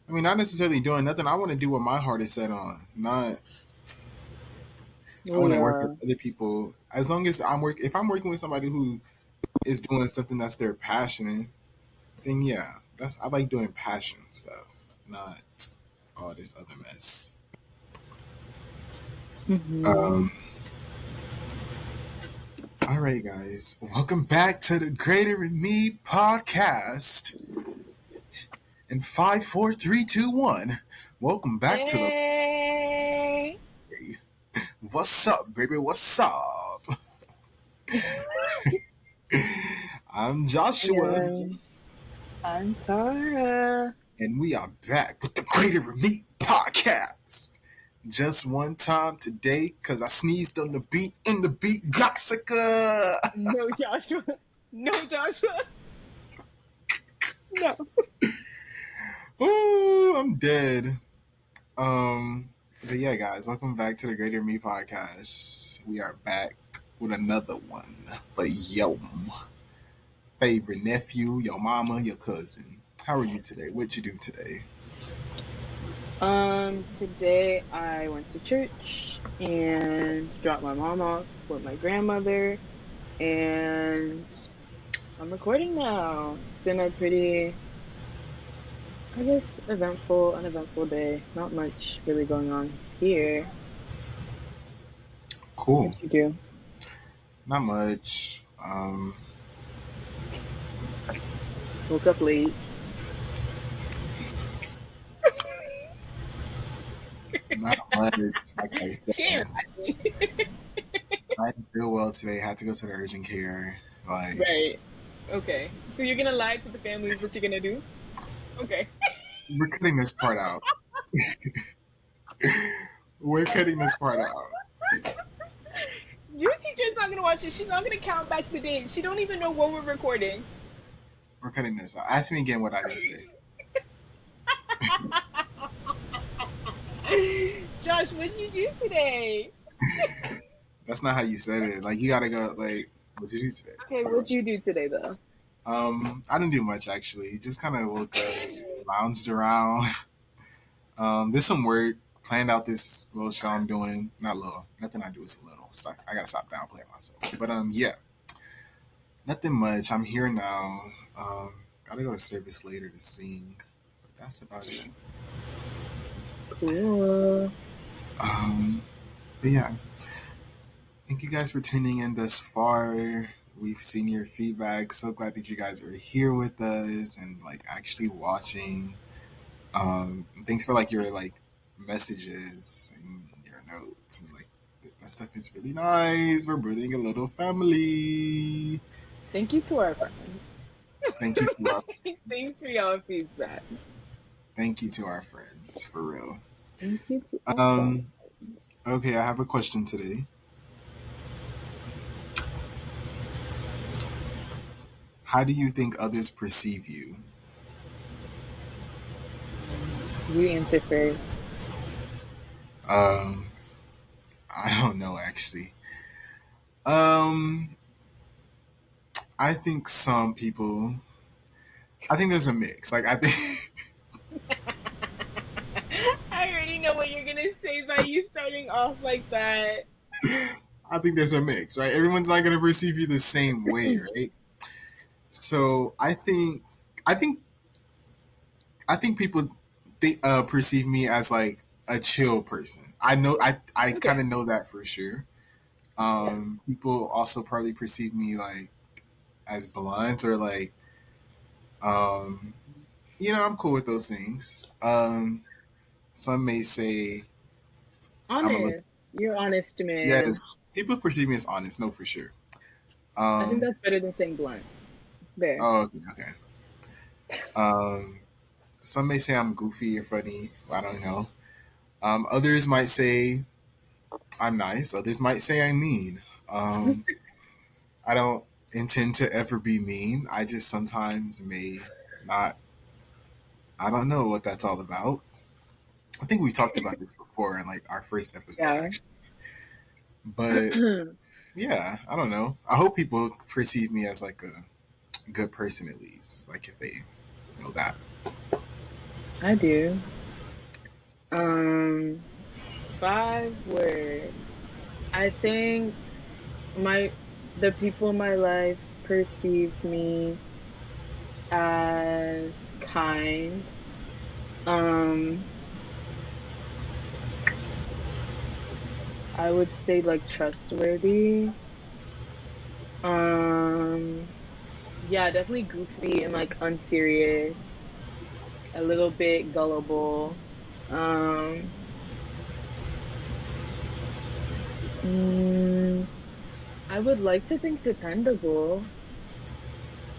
I mean, not necessarily doing nothing. I want to do what my heart is set on. Not. I Oh want to work with yeah. other people. As long as if I'm working with somebody who is doing something that's their passion, then yeah, that's I like doing passion stuff, not all this other mess. Hmm. Um, all right, guys, welcome back to the Greater in Me podcast. In 5, 4, 3, 2, 1, welcome back to the. Hey. What's up, baby? What's up? I'm Joshua, Yeah. I'm Tara. and we are back with the Greater in Me podcast. Just one time today, cause I sneezed on the beat, and the beat got sicker. No, Joshua. No, Joshua. No. Ooh, I'm dead. But yeah, guys, welcome back to the Greater Me podcast. We are back with another one for your favorite nephew, your mama, your cousin. How are you today? What'd you do today? Today I went to church and dropped my mom off with my grandmother, and I'm recording now. It's been a pretty, I guess, uneventful day. Not much really going on here. Cool. What'd you do? Not much. Woke up late. Not much. Like I said, She ain't lying. I didn't feel well today. Had to go to the urgent care. Like, Right. Okay. So you're gonna lie to the family is what you're gonna do? Okay. we're cutting this part out. We're cutting this part out. Your teacher's not gonna watch it. She's not gonna count back the days. She don't even know when we're recording. We're cutting this out. Ask me again what I did today. Josh, what'd you do today? That's not how you said it. Like, you gotta go, like, what did you do today? Okay, what'd you do today though? I didn't do much actually. Just kind of woke up, lounged around. Did some work, planned out this little show I'm doing. Not little, nothing I do is little. So I gotta stop downplaying myself. But yeah, nothing much. I'm here now. Gotta go to service later to sing. But that's about it. Cool. Um, but yeah, thank you guys for tuning in thus far. We've seen your feedback. So glad that you guys are here with us and like actually watching. Thanks for like your like messages and your notes and like that stuff is really nice. We're building a little family. Thank you to our friends. Thank you to our Thanks for friends. y'all feedback. Thank you to our friends for real. Thank you to our Um, friends. okay, I have a question today. How do you think others perceive you? You answer first. Um, I don't know actually. Um, I think some people. I think there's a mix. Like I think. I already know what you're gonna say by you starting off like that. I think there's a mix, right? Everyone's not gonna perceive you the same way, right? So I think, I think people perceive me as like a chill person. I kind Okay. of know that for sure. Yeah. People also probably perceive me like as blunt or like, um, I'm cool with those things. Some may say I'm a little. Honest. You're honest, man. Yes, people perceive me as honest. No, for sure. I think Um, that's better than saying blunt. There. oh, okay, okay. Um, some may say I'm goofy or funny. I don't know. Others might say I'm nice. Others might say I'm mean. I don't intend to ever be mean. I just sometimes may not. I don't know what that's all about. I think we talked about this before in like our first episode, Yeah. actually. But yeah, I don't know. I hope people perceive me as like a good person at least. Like if they know that. I do. Um, 5 words. I think my the people in my life perceive me as kind. Um, I would say like trustworthy. Um, yeah, definitely goofy and like unserious, a little bit gullible. Um, mm, I would like to think dependable,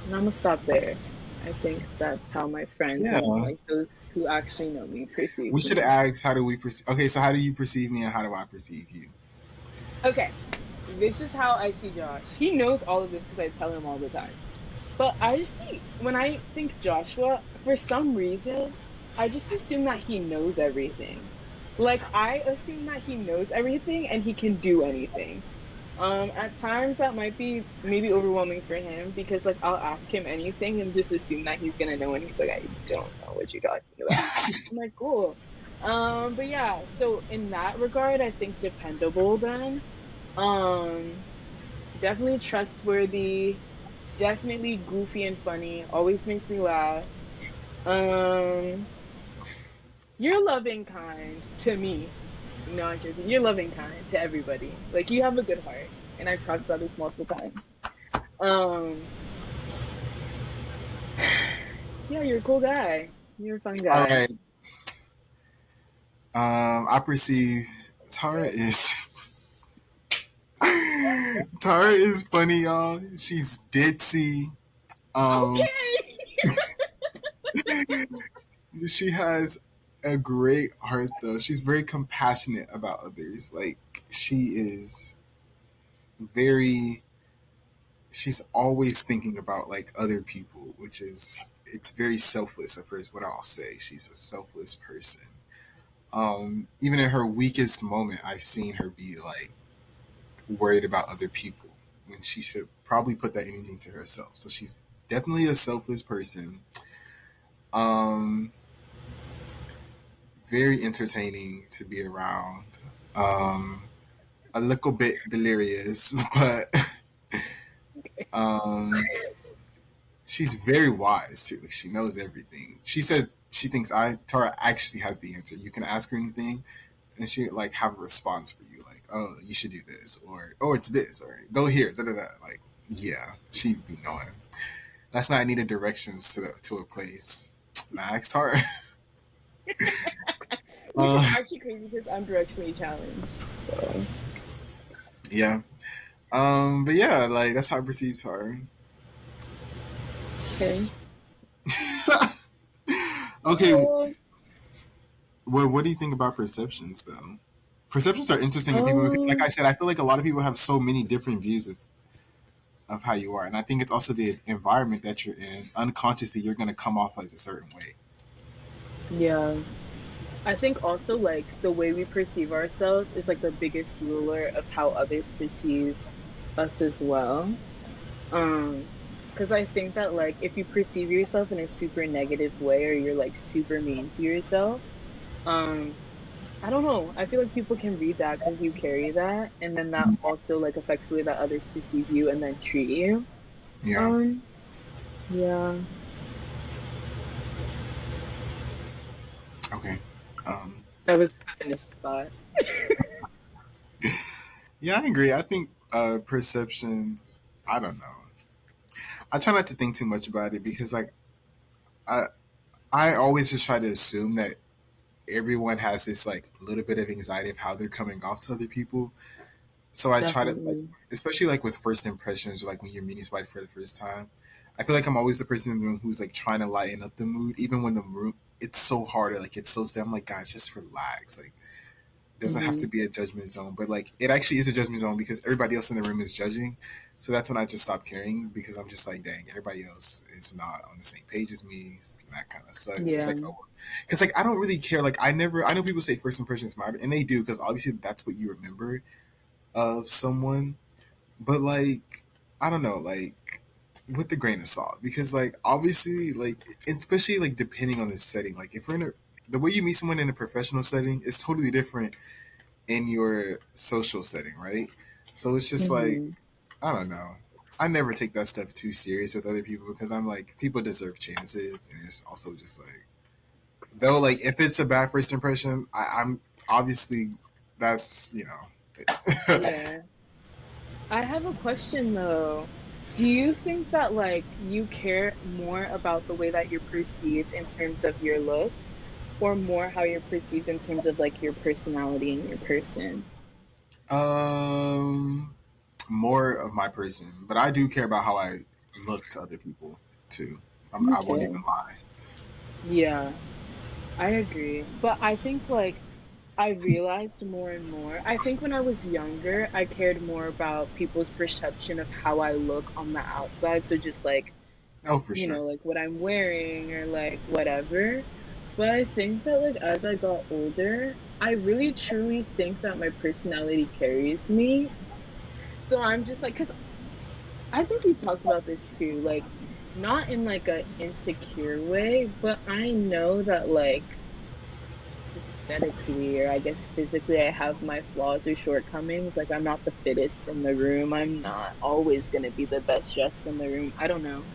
and I'm gonna stop there. I think that's how my friends Yeah. and like those who actually know me perceive We should me. ask, how do we perceive? Okay, so how do you perceive me and how do I perceive you? Okay, this is how I see Josh. He knows all of this because I tell him all the time. But I just see when I think Joshua, for some reason, I just assume that he knows everything. Like I assume that he knows everything and he can do anything. At times that might be maybe overwhelming for him because like I'll ask him anything and just assume that he's gonna know and he's like, I don't know what you're talking about. I'm like, cool. But yeah, so in that regard, I think dependable then. Um, definitely trustworthy, definitely goofy and funny, always makes me laugh. Um, you're loving kind to me. No, I'm joking. You're loving kind to everybody. Like you have a good heart. And I've talked about this multiple times. Um, yeah, you're a cool guy. You're a fun All guy. right. I perceive Tara is Tara is funny, y'all. She's ditzy. Um, Okay. she has a great heart, though. She's very compassionate about others. Like she is very. She's always thinking about like other people, which is it's very selfless of her. Is what I'll say. She's a selfless person. Even in her weakest moment, I've seen her be like worried about other people when she should probably put that energy into herself. So she's definitely a selfless person. Um, very entertaining to be around. Um, a little bit delirious, but um, she's very wise too. Like, she knows everything. She says she thinks I Tara actually has the answer. You can ask her anything, and she like have a response for you. Like, oh, you should do this, or oh, it's this, or go here. Da da da. Like, yeah, she'd be knowing. That's not needed directions to a place. And I asked her. Which is uh, actually crazy because I'm directionally challenged. So, yeah. But yeah, like that's how I perceive her. okay. Okay. Oh, What do you think about perceptions though? Perceptions are interesting in people because, like I um, said, I feel like a lot of people have so many different views of how you are, and I think it's also the environment that you're in. Unconsciously, you're going to come off as a certain way. yeah. I think also like the way we perceive ourselves is like the biggest ruler of how others perceive us as well. Um, because I think that like if you perceive yourself in a super negative way or you're like super mean to yourself, um, I don't know. I feel like people can read that because you carry that, and then that also like affects the way that others perceive you and then treat you. Yeah. Um, yeah. Okay. Um, That was a finished thought. yeah, I agree. I think perceptions. I don't know. I try not to think too much about it because, like, I I always just try to assume that everyone has this like little bit of anxiety of how they're coming off to other people. So I try to like, Definitely. especially like with first impressions or like when you're meeting somebody for the first time. I feel like I'm always the person in the room who's like trying to lighten up the mood, even when the room it's so hard or like it's so still. I'm like, guys, just relax. Like, it doesn't have to Hmm. be a judgment zone, but like it actually is a judgment zone because everybody else in the room is judging. So that's when I just stop caring because I'm just like, dang, everybody else is not on the same page as me. And that kind of sucks. It's Yeah. like, oh, because like I don't really care. Like I know people say first impressions matter, and they do because obviously that's what you remember of someone. But like, I don't know, like with a grain of salt, because like obviously like, especially like depending on the setting, like if we're in a, the way you meet someone in a professional setting is totally different in your social setting, right? So it's just like, Mm-hmm. I don't know. I never take that stuff too serious with other people because I'm like, people deserve chances, and it's also just like, though, like if it's a bad first impression, I'm obviously, that's, you know. Yeah. I have a question though. Do you think that like you care more about the way that you're perceived in terms of your looks or more how you're perceived in terms of like your personality and your person? um, More of my person, but I do care about how I look to other people too. I won't even Okay. lie. Yeah, I agree. But I think like I realized more and more. I think when I was younger, I cared more about people's perception of how I look on the outside. So just like, Oh, for you sure. know, like what I'm wearing or like whatever. But I think that like as I got older, I really truly think that my personality carries me. So I'm just like, because I think we've talked about this too, like not in like a insecure way, but I know that like aesthetically or I guess physically I have my flaws or shortcomings. Like I'm not the fittest in the room. I'm not always going to be the best dressed in the room. I don't know.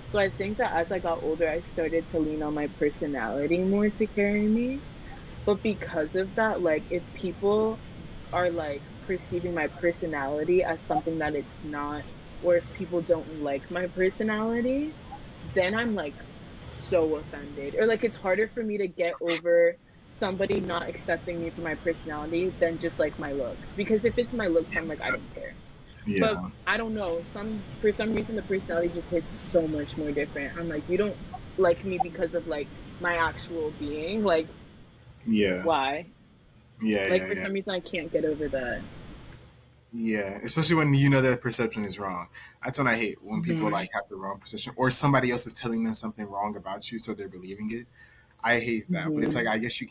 So I think that as I got older, I started to lean on my personality more to carry me. But because of that, like if people are like perceiving my personality as something that it's not, or if people don't like my personality, then I'm like so offended. Or like it's harder for me to get over somebody not accepting me for my personality than just like my looks. Because if it's my looks, I'm like, I don't care. But Yeah, I don't know. For some reason the personality just hits so much more different. I'm like, you don't like me because of like my actual being. Like yeah, why? yeah, Like yeah, for yeah. some reason I can't get over that. Yeah, especially when you know that perception is wrong. That's when I hate when people Mhm. like have the wrong perception, or somebody else is telling them something wrong about you, so they're believing it. I hate that, but it's like Mhm. I guess you.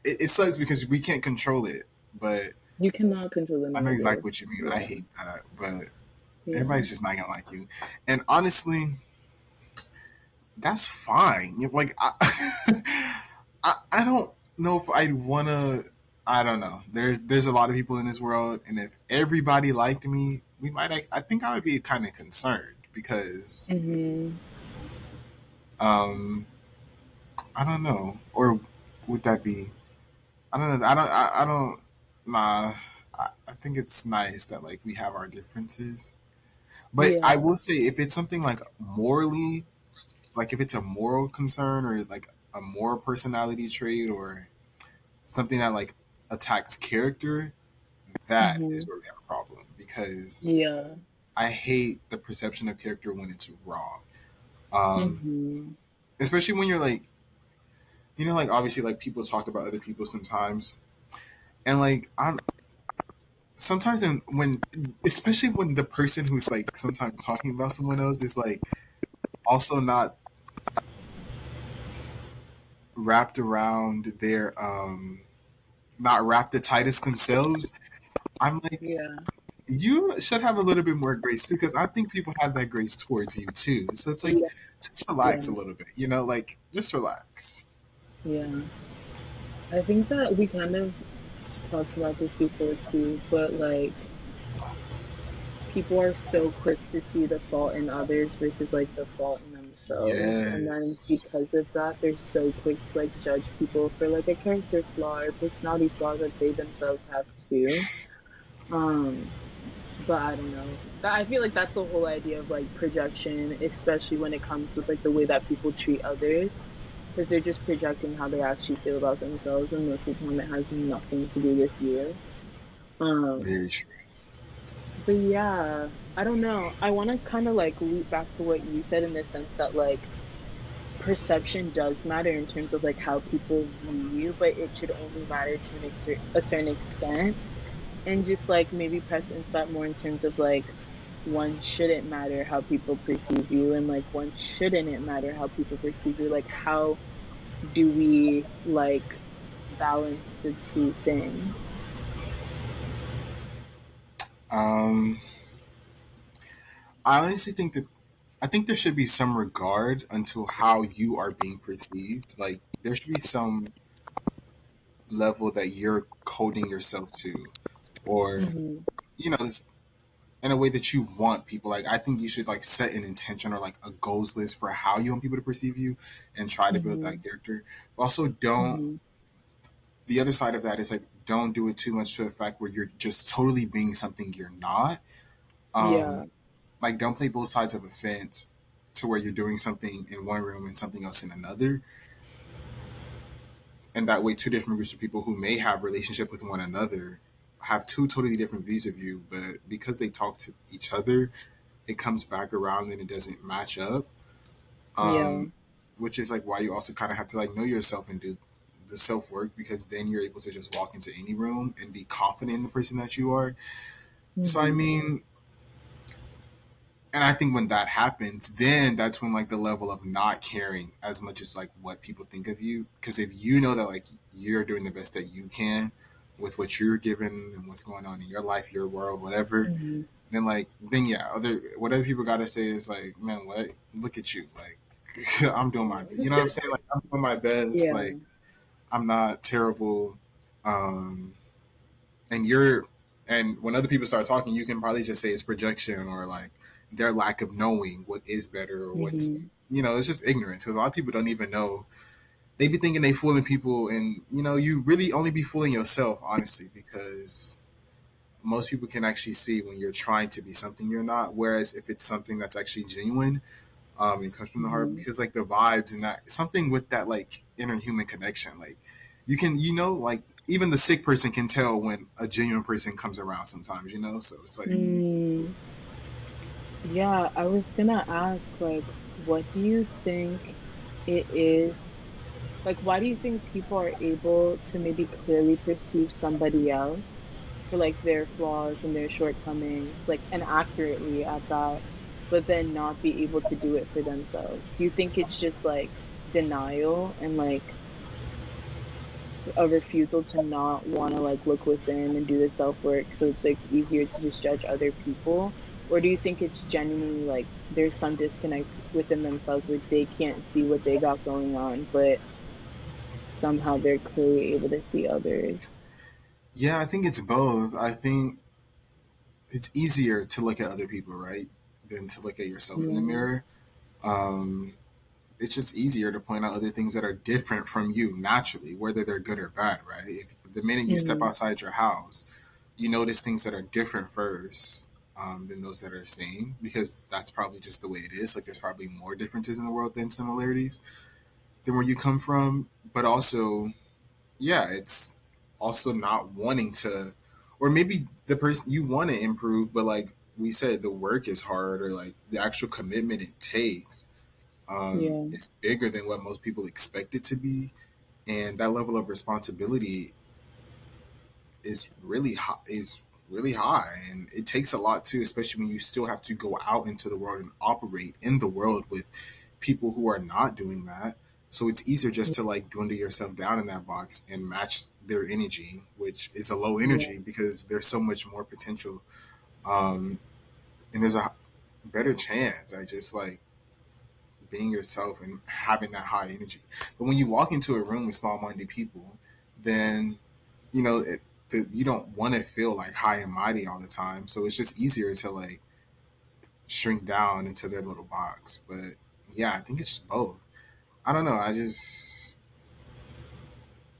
It sucks because we can't control it, but You cannot control the I know exactly narrative. what you mean. I Yeah. hate that, but Yeah. everybody's just not gonna like you, and honestly, that's fine. Like I don't know if I'd wanna. I don't know. There's a lot of people in this world, and if everybody liked me, we might. I think I would be kind of concerned because Mhm. um I don't know, or would that be? I don't know. I don't. Nah. I think it's nice that like we have our differences, but I Yeah. will say if it's something like morally, like if it's a moral concern or like a moral personality trait or something that like attacks character, that is Mhm. where we have a problem because Yeah. I hate the perception of character when it's wrong. Um, Mhm. Especially when you're like, like obviously like people talk about other people sometimes, and like I'm sometimes when especially when the person who's like sometimes talking about someone else is like also not wrapped around their not wrapped the tightest themselves. I'm like, Yeah. you should have a little bit more grace too, because I think people have that grace towards you too. So it's like, just relax a Yeah. little bit, like just relax. Yeah. I think that we kind of talked about this before too, but like people are so quick to see the fault in others versus like the fault in themselves. And then Yes. because of that, they're so quick to like judge people for like a character flaw or personality flaw that they themselves have too. Um, but I don't know. I feel like that's the whole idea of like projection, especially when it comes with like the way that people treat others, because they're just projecting how they actually feel about themselves, and most of the time it has nothing to do with you. Um, Very true. but yeah, I don't know. I want to kind of like loop back to what you said in the sense that like perception does matter in terms of like how people view you, but it should only matter to a certain extent. And just like maybe press into that more in terms of like one shouldn't matter how people perceive you and like one shouldn't it matter how people perceive you. Like how do we like balance the two things? Um, I honestly think that I think there should be some regard unto how you are being perceived. Like there should be some level that you're holding yourself to, or Mhm. you know, in a way that you want people. Like I think you should like set an intention or like a goals list for how you want people to perceive you, and try to build that Mhm. character. But also, don't. Mhm. The other side of that is like don't do it too much to a fact where you're just totally being something you're not. Yeah. Um, like don't play both sides of a fence to where you're doing something in one room and something else in another, and that way two different groups of people who may have relationship with one another have two totally different views of you, but because they talk to each other, it comes back around and it doesn't match up. Yeah. um, which is like why you also kind of have to like know yourself and do the self work, because then you're able to just walk into any room and be confident in the person that you are. So I Mhm. mean, and I think when that happens, then that's when like the level of not caring as much as like what people think of you. Because if you know that like you're doing the best that you can with what you're given and what's going on in your life, your world, whatever, Mhm. then like then yeah, other whatever people gotta say is like, man, what? Look at you, like I'm doing my, you know what I'm saying? Like I'm doing my best. Yeah. Like I'm not terrible. Um, and you're and when other people start talking, you can probably just say it's projection or like their lack of knowing what is better or what's, Mhm. it's just ignorance, because a lot of people don't even know. They be thinking they fooling people, and you really only be fooling yourself, honestly, because most people can actually see when you're trying to be something you're not. Whereas if it's something that's actually genuine, it comes from the heart, Mhm. because like the vibes and that something with that like inner human connection, like you can, like even the sick person can tell when a genuine person comes around sometimes, so it's like, Mm. Yeah, I was gonna ask, like, what do you think it is? Like, why do you think people are able to maybe clearly perceive somebody else for like their flaws and their shortcomings, like, and accurately at that, but then not be able to do it for themselves? Do you think it's just like denial and like a refusal to not want to like look within and do the self work, so it's like easier to just judge other people? Or do you think it's genuinely like there's some disconnect within themselves where they can't see what they got going on, but somehow they're clearly able to see others? yeah, I think it's both. I think it's easier to look at other people, right, than to look at yourself in the Yeah. mirror. um it's just easier to point out other things that are different from you naturally, whether they're good or bad, right? If the minute you step Mhm. outside your house, you notice things that are different first, than those that are the same, because that's probably just the way it is. Like there's probably more differences in the world than similarities, than where you come from. But also, yeah, it's also not wanting to, or maybe the person you want to improve, but like we said, the work is hard, or like the actual commitment it takes Yeah. is bigger than what most people expect it to be, and that level of responsibility is really high, and it takes a lot too, especially when you still have to go out into the world and operate in the world with people who are not doing that. So it's easier just to like dwindle yourself down in that box and match their energy, which is a low Yeah. energy, because there's so much more potential, um, and there's a better chance. I just like being yourself and having that high energy. But when you walk into a room with small-minded people, then you don't want to feel like high and mighty all the time. So it's just easier to like shrink down into their little box. But yeah, I think it's just both. I don't know. I just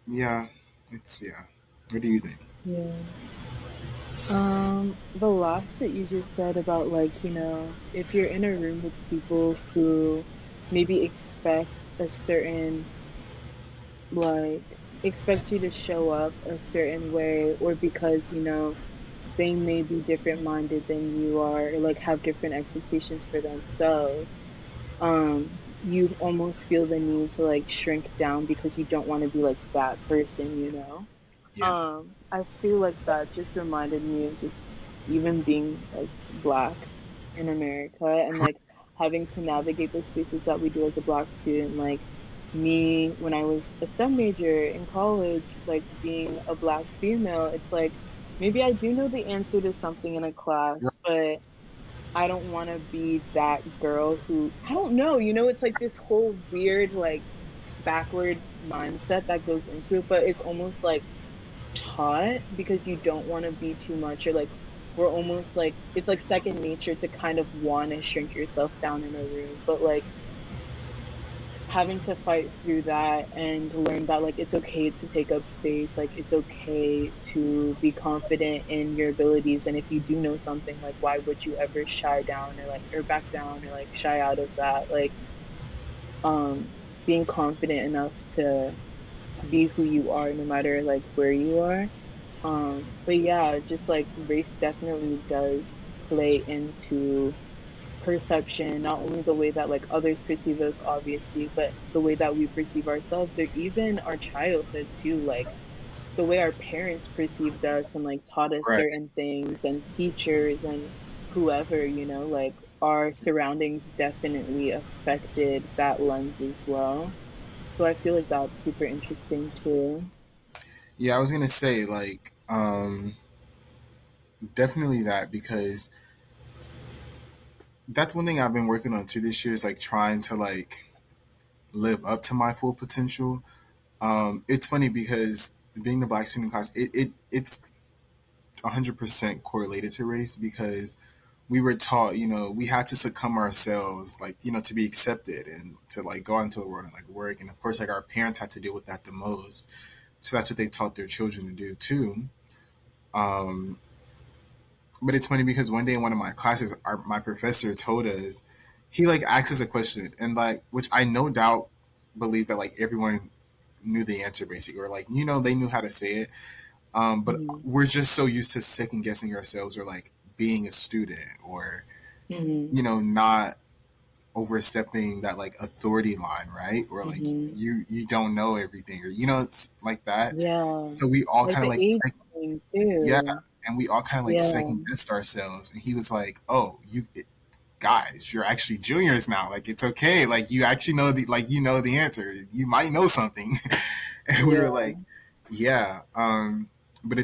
yeah, it's yeah. What do you think? Yeah. The last bit you just said about like, if you're in a room with people who maybe expect you to show up a certain way, or because, they may be different minded than you are, or like have different expectations for themselves. You almost feel the need to like shrink down because you don't want to be like that person. Yeah, I feel like that just reminded me of just even being like black in America, and like having to navigate the spaces that we do as a black student. Like me, when I was a STEM major in college, like being a black female, it's like maybe I do know the answer to something in a right. class, but I don't want to be that girl who, I don't know, it's like this whole weird, like, backward mindset that goes into it, but it's almost like taught because you don't want to be too much, or like, we're almost like, it's like second nature to kind of want to shrink yourself down in a room, but like, having to fight through that and learn that like it's okay to take up space, like it's okay to be confident in your abilities, and if you do know something, like why would you ever shy down or like or back down or like shy out of that, like being confident enough to be who you are no matter like where you are. But yeah, just like race definitely does play into perception, not only the way that like others perceive us, obviously, but the way that we perceive ourselves, or even our childhood too, like the way our parents perceived us and like taught us Right. certain things, and teachers and whoever, like our surroundings definitely affected that lens as well. So I feel like that's super interesting too. Yeah, I was gonna say like definitely that because that's one thing I've been working on too this year is like trying to like live up to my full potential. It's funny because being the black student class, it's 100% correlated to race because we were taught, we had to succumb ourselves, like, to be accepted and to like go out into the world and like work. And of course, like our parents had to deal with that the most. So that's what they taught their children to do too. Um, but it's funny because one day in one of my classes, my professor told us, he like asked us a question and like, which I no doubt believe that like everyone knew the answer basically, or like, they knew how to say it. But Hmm. we're just so used to second guessing ourselves or like being a student or, Hmm. not overstepping that like authority line, right? Or like Hmm. you don't know everything or, it's like that. Yeah, So we all like kind of the like, age thing yeah. too. And we all kind of like Yeah, second guessed ourselves. And he was like, oh, you guys, you're actually juniors now. Like, it's okay. Like, you actually know the answer. You might know something. And we were yeah. like, yeah. But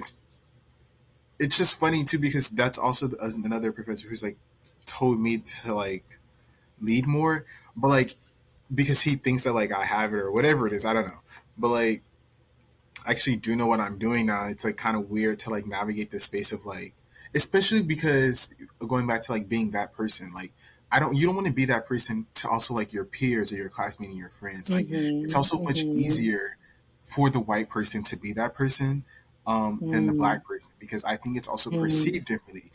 it's just funny too because that's also another professor who's like told me to like lead more, but like because he thinks that like I have it or whatever it is, I don't know. But like I actually do know what I'm doing now. It's like kind of weird to like navigate the space of like, especially because going back to like being that person, like you don't want to be that person to also like your peers or your classmates and your friends. Like it's Mhm, also much mhm, easier for the white person to be that person than the mm, black person because I think it's also mhm. perceived differently.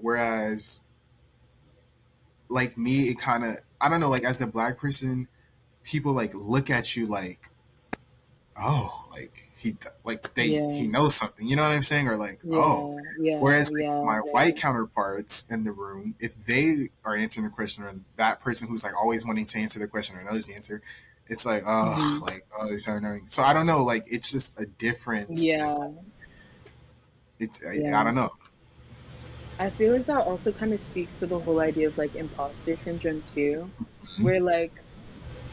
Whereas like me, it kind of I don't know like as a black person, people like look at you like oh, like he Yeah, knows something. You know what I'm saying? Or like, oh. yeah, yeah, Whereas like yeah, my white right. counterparts in the room, if they are answering the question or that person who's like always wanting to answer the question or knows the answer, it's Mhm. like oh, it's so annoying. So I don't know, like it's just a difference in like Yeah, it's I yeah. don't know. I feel like that also kind of speaks to the whole idea of like imposter syndrome too, Mhm. where like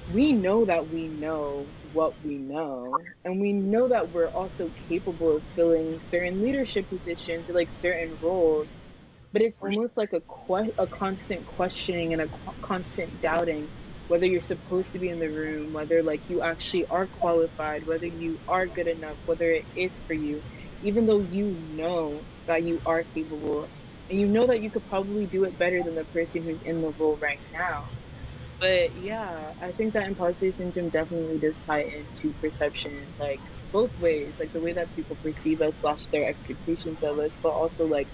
we know that we know what we know, and we know that we're also capable of filling certain leadership positions or like certain roles. But it's For sure. almost like a constant questioning and a constant doubting whether you're supposed to be in the room, whether like you actually are qualified, whether you are good enough, whether it is for you, even though you know that you are capable, and you know that you could probably do it better than the person who's in the role right now. But yeah, I think that imposter syndrome definitely does tie into perception, like both ways, like the way that people perceive us slash their expectations of us, but also like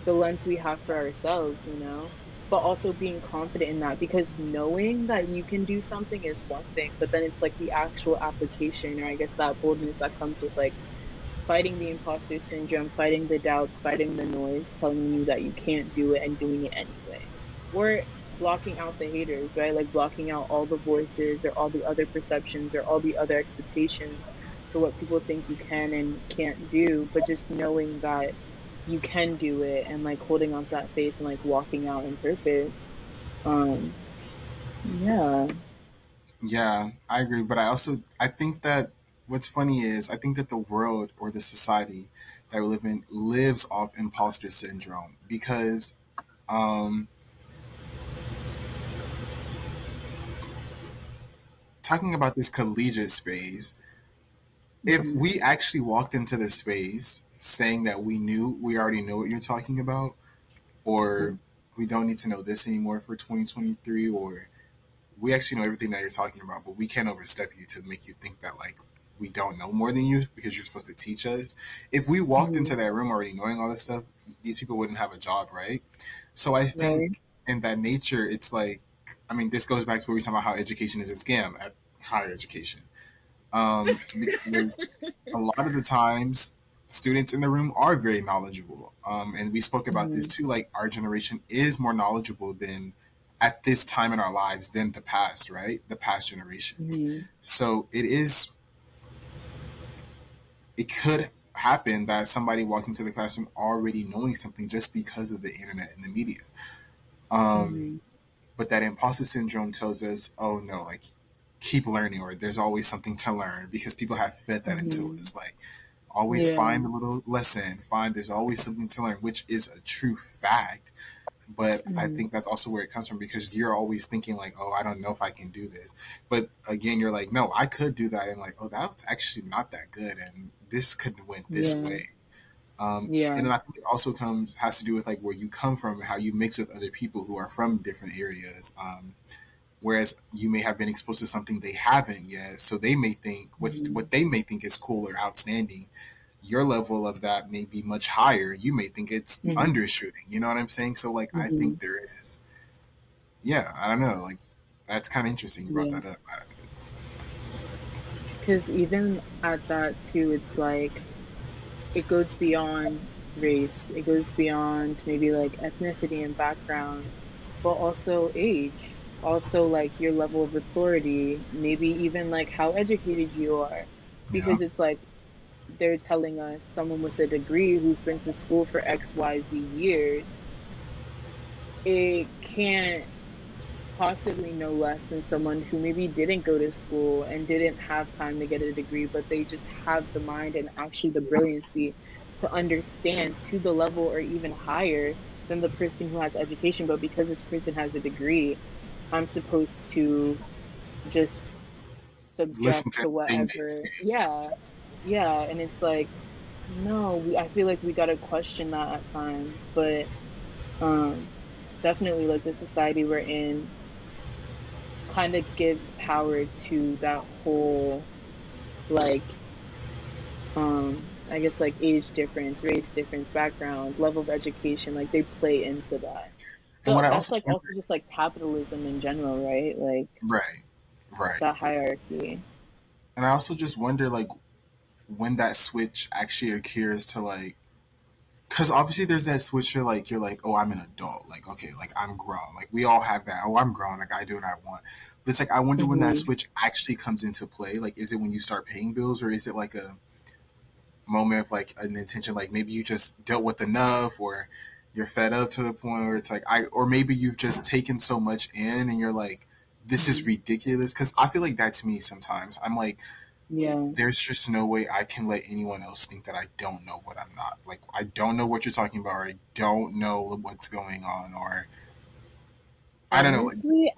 the lens we have for ourselves, but also being confident in that, because knowing that you can do something is one thing, but then it's like the actual application, or I guess that boldness that comes with like fighting the imposter syndrome, fighting the doubts, fighting the noise telling you that you can't do it and doing it anyway. Or blocking out the haters, right? Like blocking out all the voices or all the other perceptions or all the other expectations for what people think you can and can't do, but just knowing that you can do it and like holding on to that faith and like walking out in purpose. Um, yeah. Yeah, I agree. But I think that what's funny is I think that the world or the society that we live in lives off imposter syndrome because Um, Talking about this collegiate space, if Mhm. we actually walked into the space saying that we already know what you're talking about, or we don't need to know this anymore for 2023, or we actually know everything that you're talking about, but we can't overstep you to make you think that like we don't know more than you because you're supposed to teach us. If we walked into Mhm. that room already knowing all this stuff, these people wouldn't have a job, right? So I Right. think in that nature, it's like, I mean, this goes back to what we were talking about how education is a scam at higher education. Because a lot of the times students in the room are very knowledgeable. And we spoke about this Mhm. too. Like our generation is more knowledgeable than at this time in our lives than the past, right? The past generations. Mhm. So it could happen that somebody walks into the classroom already knowing something just because of the internet and the media. Mhm. But that imposter syndrome tells us, oh no, like keep learning, or there's always something to learn because people have fed that into Mhm. us. Like always Yeah. find a little lesson, find there's always something to learn, which is a true fact. But I Mhm. think that's also where it comes from because you're always thinking like, oh, I don't know if I can do this. But again, you're like, no, I could do that. And like, oh, that's actually not that good. And this could went this Yeah. way. And Yeah. then I think it also has to do with like where you come from and how you mix with other people who are from different areas. Whereas you may have been exposed to something they haven't yet, so they may think Mhm. what they may think is cool or outstanding. Your level of that may be much higher. You may think it's Mhm. undershooting. You know what I'm saying? So like I Mhm. think there is, yeah, I don't know, like that's kind of interesting. You brought Yeah. that up. Because even at that too, it's like it goes beyond race. It goes beyond maybe like ethnicity and background, but also age. Also like your level of authority, maybe even like how educated you are. Yeah, Because it's like they're telling us someone with a degree who's been to school for XYZ years, it can't possibly no less than someone who maybe didn't go to school and didn't have time to get a degree, but they just have the mind and actually the brilliancy to understand to the level or even higher than the person who has education. But because this person has a degree, I'm supposed to just listen subject to to everything whatever. Yeah. Yeah. And it's like, no, I feel like we got to question that at times. But um, definitely, like the society we're in kind of gives power to that whole like I guess like age difference, race difference, background, level of education, like they play into that. and what But I that's also like wonder, also just like capitalism in general, right? Like right, right, that hierarchy. and I also just wonder like when that switch actually occurs to like because obviously there's that switch where like you're like, oh, I'm an adult, like okay, like I'm grown, like we all have that. Oh, I'm grown, like I do what I want. But it's like I wonder when that Hmm. switch actually comes into play. Like, is it when you start paying bills, or is it like a moment of like an intention, like maybe you just dealt with enough, or you're fed up to the point where it's like or maybe you've just taken so much in, and you're like, this is Hmm. ridiculous. Because I feel like that's me sometimes. I'm like, Yeah. there's just no way I can let anyone else think that I don't know what I'm not. Like, I don't know what you're talking about, or I don't know what's going on, or I don't know. Like, Honestly,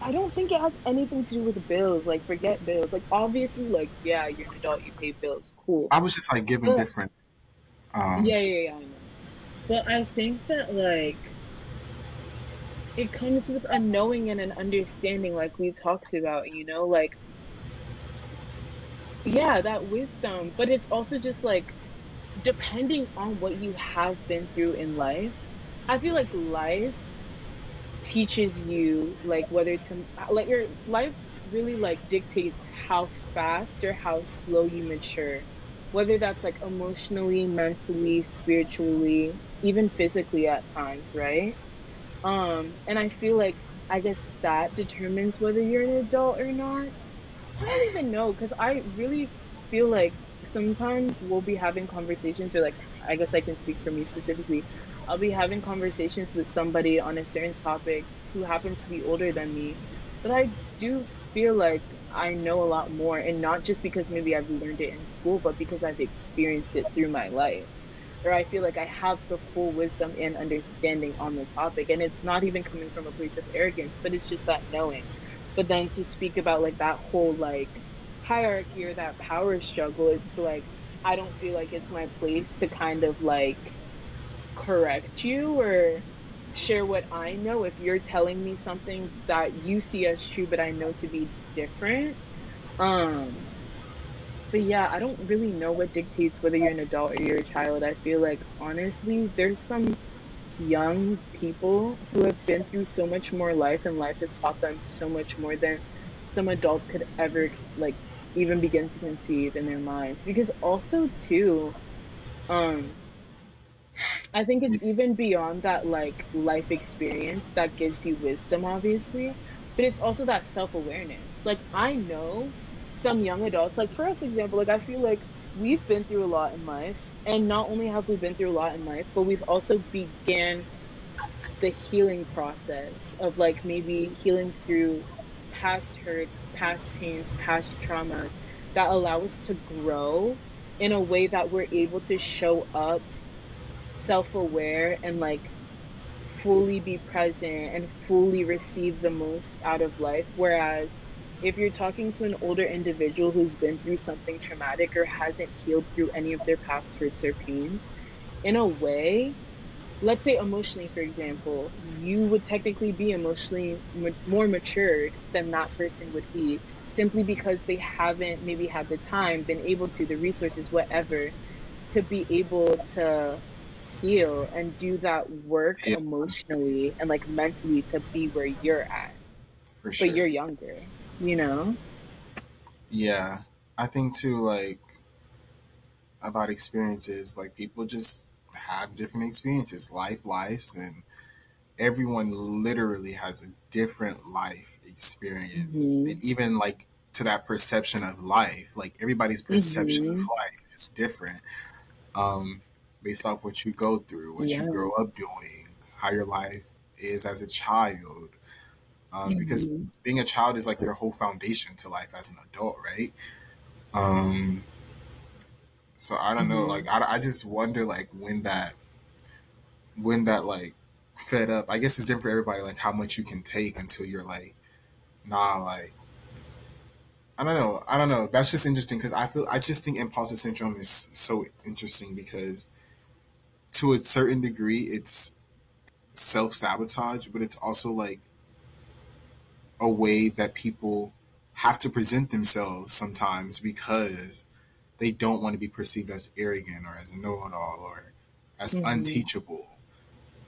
I don't think it has anything to do with bills. Like forget bills. Like obviously like yeah, you're an adult, you pay bills. Cool. I was just like given But different. yeah, I know. But I think that like it comes with a knowing and an understanding, like we talked about, like, yeah, that wisdom. But it's also just like, depending on what you have been through in life, I feel like life teaches you, like, whether to, like, your life really, like, dictates how fast or how slow you mature. Whether that's like emotionally, mentally, spiritually, even physically at times, right? And I feel like I guess that determines whether you're an adult or not. I don't even know because I really feel like sometimes we'll be having conversations, or like I guess I can speak for me specifically. I'll be having conversations with somebody on a certain topic who happens to be older than me, but I do feel like I know a lot more, and not just because maybe I've learned it in school, but because I've experienced it through my life. or I feel like I have the full wisdom and understanding on the topic. And it's not even coming from a place of arrogance, but it's just that knowing. But then to speak about like that whole like hierarchy or that power struggle, it's like I don't feel like it's my place to kind of like correct you or share what I know if you're telling me something that you see as true but I know to be different. Um but yeah, I don't really know what dictates whether you're an adult or you're a child. I feel like honestly, there's some young people who have been through so much more life and life has taught them so much more than some adults could ever like even begin to conceive in their minds. Because also too, um I think it's even beyond that like life experience that gives you wisdom, obviously, but it's also that self awareness. Like, I know some young adults, like for us, example, like, I feel like we've been through a lot in life. And not only have we been through a lot in life, but we've also began the healing process of like maybe healing through past hurts, past pains, past traumas that allow us to grow in a way that we're able to show up self-aware and like fully be present and fully receive the most out of life. Whereas if you're talking to an older individual who's been through something traumatic or hasn't healed through any of their past hurts or pains, in a way, let's say emotionally, for example, you would technically be emotionally more matured than that person would be simply because they haven't maybe had the time, been able to, the resources, whatever, to be able to heal and do that work Yeah, emotionally and like mentally to be where you're at, for but you're sure. younger, you know? Yeah, I think too, like about experiences, like people just have different experiences, lives, and everyone literally has a different life experience, and Mhm. even like to that perception of life, like everybody's perception of Mhm. life is different, um, based off what you go through, what you Yeah. grow up doing, how your life is as a child. Because Mhm. being a child is like your whole foundation to life as an adult, right? Um, so I don't know, like Mhm. I just wonder like when that like fed up. I guess it's different for everybody, like how much you can take until you're like, nah, like I don't know. That's just interesting because I just think imposter syndrome is so interesting because to a certain degree it's self sabotage, but it's also like a way that people have to present themselves sometimes because they don't want to be perceived as arrogant or as a know-it-all or as Mhm. unteachable.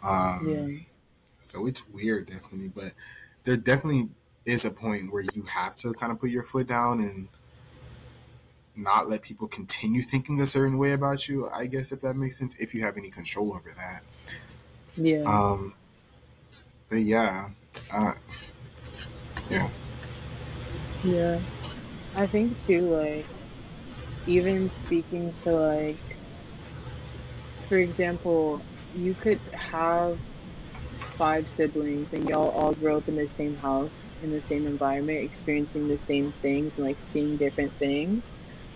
Um, Yeah. so it's weird, definitely, but there definitely is a point where you have to kind of put your foot down and not let people continue thinking a certain way about you. I guess if that makes sense, if you have any control over that. Yeah. Um, but yeah, uh, yeah, Yeah. I think too, like, even speaking to, like, for example, you could have five siblings and y'all all grow up in the same house, in the same environment, experiencing the same things and like seeing different things.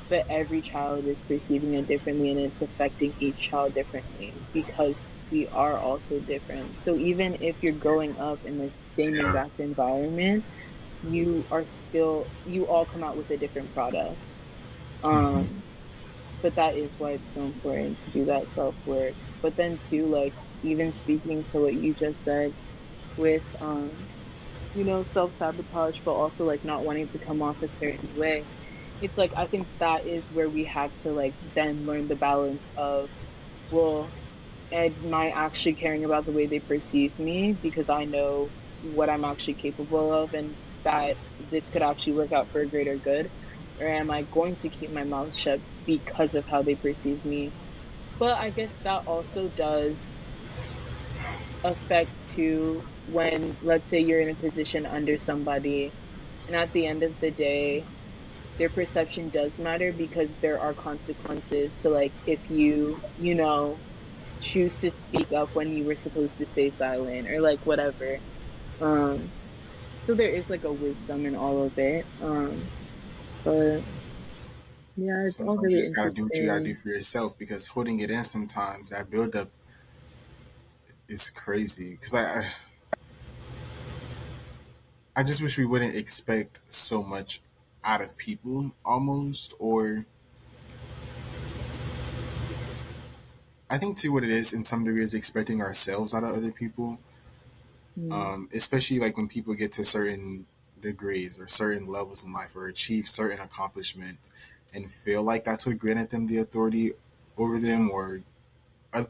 But every child is perceiving it differently and it's affecting each child differently because we are also different. So even if you're growing up in the same yeah, exact environment, you all come out with a different product. hmm, Um, but that is why it's so important to do that self work. But then too, like even speaking to what you just said with self sabotage, but also like not wanting to come off a certain way. It's like I think that is where we have to like then learn the balance of, well, am I actually caring about the way they perceive me because I know what I'm actually capable of and that this could actually work out for a greater good? Or am I going to keep my mouth shut because of how they perceive me? But I guess that also does affect too when, let's say, you're in a position under somebody, and at the end of the day, their perception does matter because there are consequences to like if you choose to speak up when you were supposed to stay silent or like whatever. Um, so there is like a wisdom in all of it. But Yeah, it's all Sometimes you really just gotta do what you gotta do interesting. for yourself because holding it in sometimes that buildup is crazy. Because I just wish we wouldn't expect so much out of people almost, or I think too what it is in some degree is expecting ourselves out of other people, Mm, especially like when people get to certain degrees or certain levels in life or achieve certain accomplishments and feel like that's what granted them the authority over them or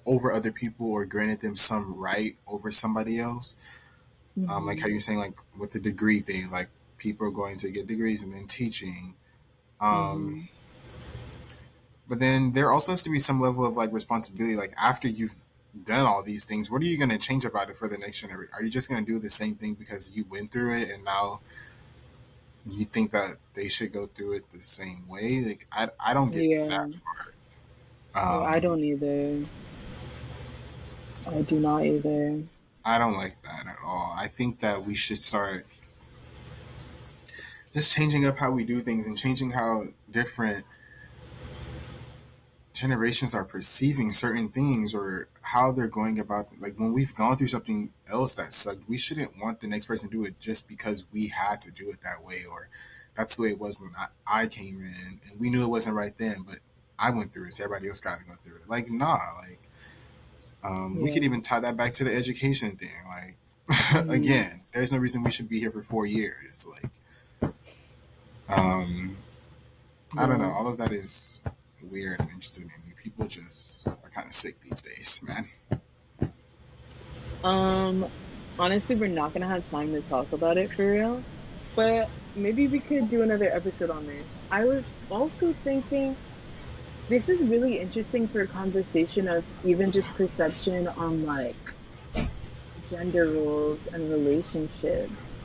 over other people or granted them some right over somebody else. Like how mm-hmm, you're saying, like with the degree thing, like people are going to get degrees and then teaching. Um, mm-hmm. but then there also has to be some level of like responsibility. Like after you've done all these things, what are you going to change about it for the next generation? Are you just going to do the same thing because you went through it and now you think that they should go through it the same way? Like I don't get Yeah. that. Oh, I Um, don't either. I do not either. I don't like that at all. I think that we should start just changing up how we do things and changing how different generations are perceiving certain things or how they're going about, like when we've gone through something else that sucked, we shouldn't want the next person to do it just because we had to do it that way or that's the way it was when I came in and we knew it wasn't right then, but I went through it, so everybody else got to go through it. Like nah, like we could Yeah. even tie that back to the education thing. Like Mm, again, there's no reason we should be here for 4 years. Like um, I don't know. yeah. All of that is weird and interesting to me. People just are kind of sick these days, man. Um, Honestly, we're not gonna have time to talk about it for real, but maybe we could do another episode on this. I was also thinking this is really interesting for a conversation of even just perception on like gender roles and relationships.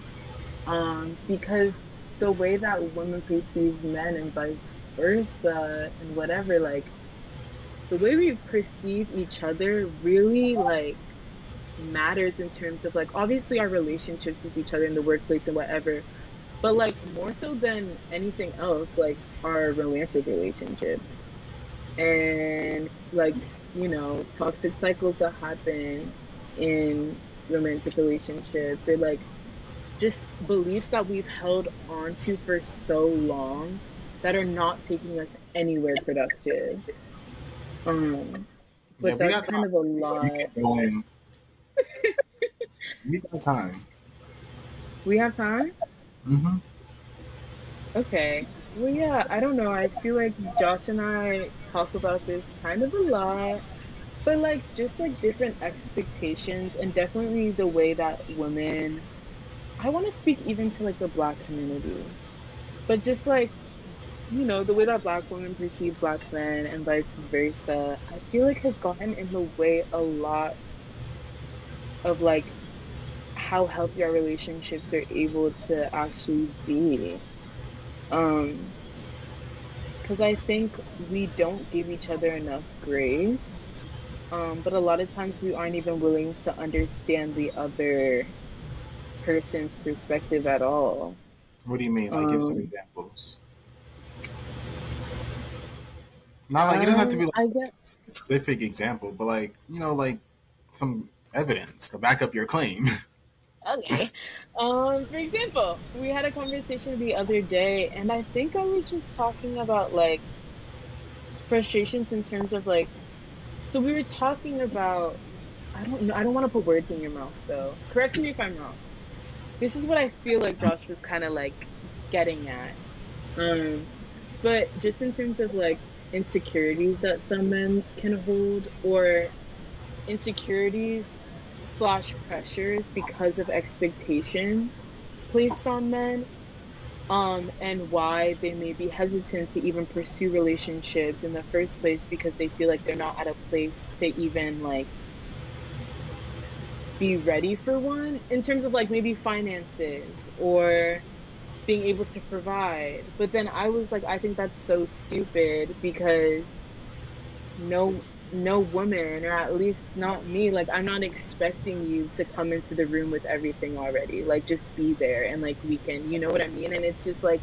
Because the way that women perceive men and vice versa and whatever, like the way we perceive each other really like matters in terms of like obviously our relationships with each other in the workplace and whatever, but like more so than anything else, like our romantic relationships and like, toxic cycles that happen in romantic relationships or like just beliefs that we've held on to for so long that are not taking us anywhere productive. Um, Yeah, but we that's got kind time. of a You lot. can go in. We got time. We have time? Mm-hmm. Okay. Well, yeah, I don't know. I feel like Josh and I talk about this kind of a lot, but like just like different expectations and definitely the way that women, I want to speak even to like the Black community, but just like, the way that Black women perceive Black men and vice versa, I feel like has gotten in the way a lot of like how healthy our relationships are able to actually be. Um, because I think we don't give each other enough grace. But a lot of times we aren't even willing to understand the other person's perspective at all. What do you mean? Like, give some Um, examples. Not like it doesn't have to be like I a get specific example, but like like some evidence to back up your claim. okay. For example, we had a conversation the other day, and I think I was just talking about like frustrations in terms of like, so we were talking about, I don't know, I don't want to put words in your mouth though. Correct me if I'm wrong. This is what I feel like Josh was kind of like getting at. Um, but just in terms of like insecurities that some men can hold, or insecurities slash pressures because of expectations placed on men, and why they may be hesitant to even pursue relationships in the first place because they feel like they're not at a place to even like be ready for one in terms of like maybe finances or being able to provide. But then I was like, I think that's so stupid because no woman, or at least not me, like I'm not expecting you to come into the room with everything already. Like just be there and like we can, you know what I mean? And it's just like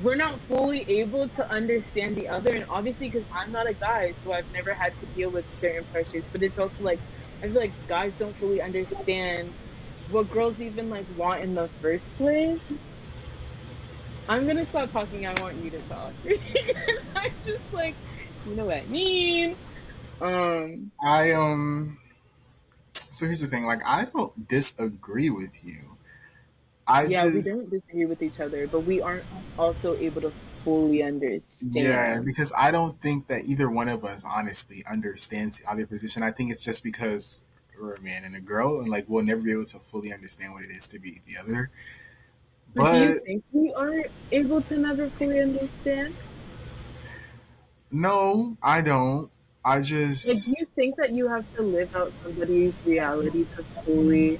we're not fully able to understand the other. And obviously, because I'm not a guy, so I've never had to deal with certain pressures. But it's also like, I feel like guys don't fully understand what girls even like want in the first place. I'm gonna stop talking. I want you to talk because I'm just like, you know what I mean? Um, I So here's the thing. Like, I don't disagree with you. I yeah, we just don't disagree with each other, but we aren't also able to fully Yeah, understand. because I don't think that either one of us honestly understands either position. I think it's just because we're a man and a girl, and like we'll never be able to fully understand what it is to be the other. But do you But think we are able to never fully understand? no, I don't. I Like, do just you think that you have to live out somebody's reality to fully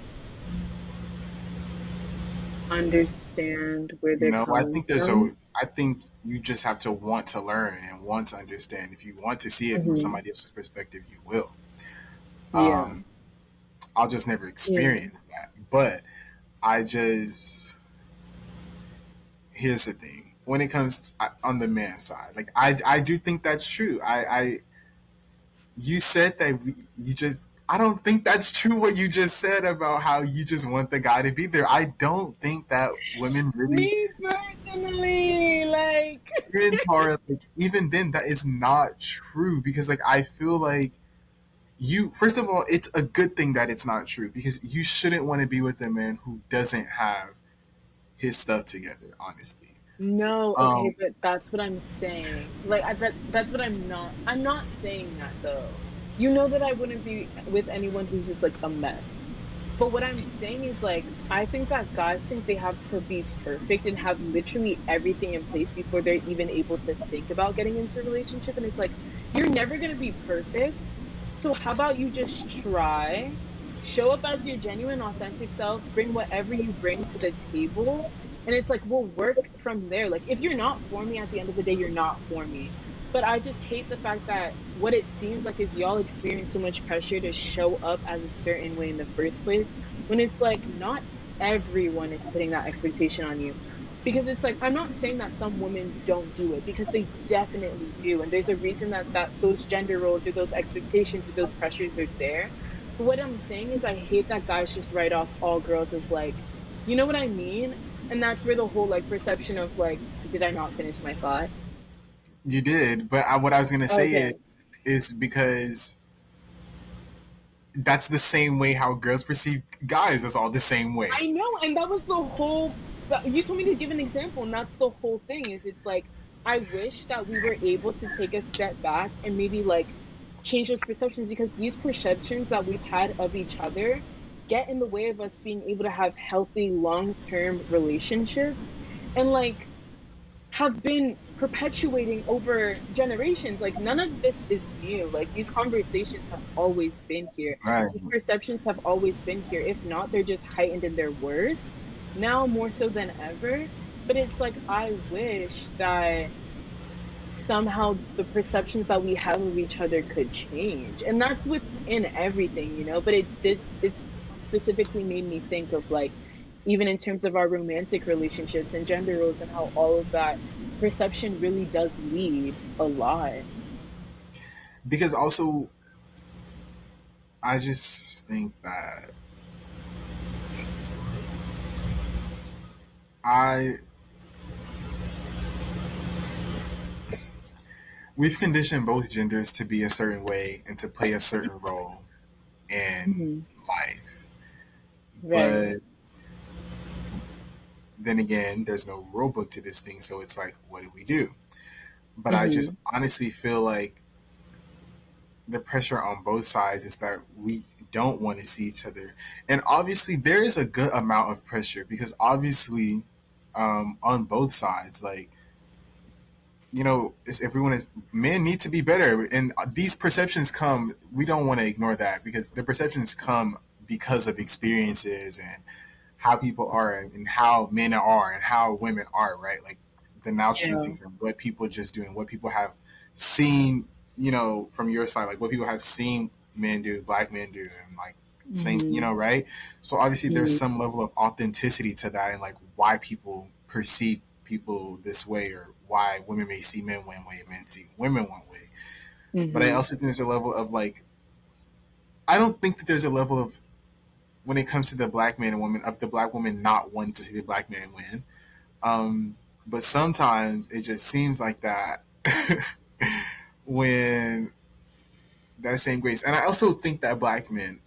understand where they're no. I coming think there's from? a. I think you just have to want to learn and want to understand. If you want to see it from Hmm. somebody else's perspective, you will. Yeah. I'll just never Yeah. experience that. But I just here's the thing when it comes on the man side, like I do think that's true. I you said that you just I don't think that's true what you just said about how you just want the guy to be there. I don't think that women really Me personally, like, in are like even then that is not true because like I feel like you first of all it's a good thing that it's not true because you shouldn't want to be with a man who doesn't have his stuff together honestly. no, okay, um but that's what I'm saying. Like, that's what I'm not saying that though. You know that I wouldn't be with anyone who's just like a mess. But what I'm saying is like I think that guys think they have to be perfect and have literally everything in place before they're even able to think about getting into a relationship. And it's like you're never gonna be perfect. So how about you just try, show up as your genuine, authentic self, bring whatever you bring to the table, and it's like we'll work from there. Like if you're not for me at the end of the day, you're not for me. But I just hate the fact that what it seems like is y'all experience so much pressure to show up as a certain way in the first place when it's like not everyone is putting that expectation on you. Because it's like I'm not saying that some women don't do it because they definitely do, and there's a reason that those gender roles or those expectations or those pressures are there. But what I'm saying is I hate that guys just write off all girls as like, you know what I mean? And that's where the whole like perception of like, did I not finish my thought? You did, but what I was gonna say Okay. is because that's the same way how girls perceive guys. It's all the same I way, know, and that was the whole. You told me to give an example, and that's the whole thing. Is it's like I wish that we were able to take a step back and maybe like change those perceptions because these perceptions that we've had of each other get in the way of us being able to have healthy long-term relationships, and like have been perpetuating over generations. Like none of this is new. Like these conversations have always been here. right? These perceptions have always been here. If not, they're just heightened in their worst now more so than ever. But it's like I wish that somehow the perceptions that we have of each other could change. And that's within everything, you know, but it's specifically made me think of like even in terms of our romantic relationships and gender roles and how all of that perception really does lead a lot. Because also, I just think that I we've conditioned both genders to be a certain way and to play a certain role in Hmm. life. Right. But then again, there's no rule book to this thing, so it's like, what do we do? But I just Hmm. honestly feel like the pressure on both sides is that we don't want to see each other. And obviously, there is a good amount of pressure because obviously, on both sides, like, everyone is men need to be better, and these perceptions come. We don't want to ignore that because the perceptions come because of experiences and how people are and how men are and how women are, right? Like the natural Yeah. instincts and what people just do and what people have seen, from your side, like what people have seen men do, black men do, and like saying, Hmm. right? So obviously there's Hmm. some level of authenticity to that and like why people perceive people this way, or why women may see men one way, men see women one way. But I Mm-hmm. also think there's a level of like, I don't think that there's a level of, when it comes to the black man and woman, of the black woman not wanting to see the black man win. But sometimes it just seems like that when that same grace. And I also think that black men,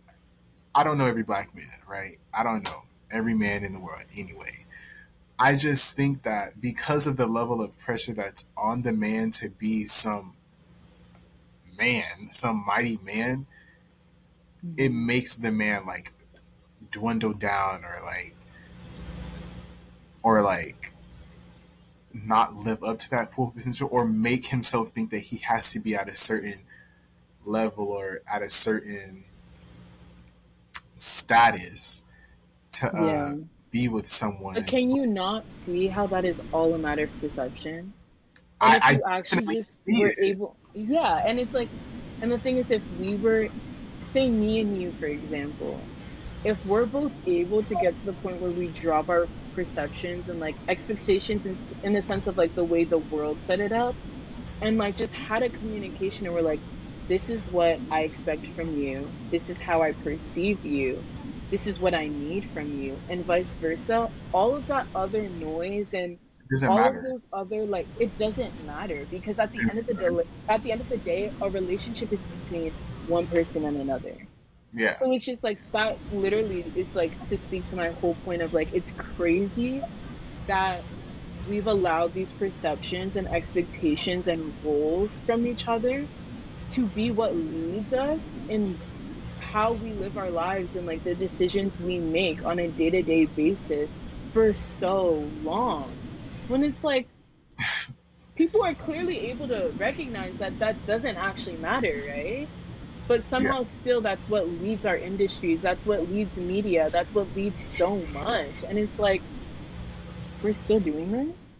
I don't know every black man, right? I don't know every man in the world anyway. I just think that because of the level of pressure that's on the man to be some man, some mighty man, it Mm-hmm. makes the man like dwindle down, or like not live up to that full potential, or make himself think that he has to be at a certain level or at a certain status to Yeah. be with But someone. can you not see how that is all a matter of perception? And if I you actually definitely just see were it. able, yeah, and it's like, and the thing is, if we were, say, me and you, for example, if we're both able to get to the point where we drop our perceptions and like expectations in the sense of like the way the world set it up, and like just had a communication and we're like, this is what I expect from you, this is how I perceive you, this is what I need from you, and vice versa, all of that other noise and It doesn't all of matter. those other, like, it doesn't matter because at the It end of doesn't the day, matter. at the end of the day, a relationship is between one person and another. Yeah, So it's just like that literally is like to speak to my whole point of like, it's crazy that we've allowed these perceptions and expectations and roles from each other to be what leads us in how we live our lives and like the decisions we make on a day-to-day basis for so long. When it's like people are clearly able to recognize that that doesn't actually matter, right? But yeah. somehow still that's what leads our industries, that's what leads media, that's what leads so much. And it's like we're still doing this?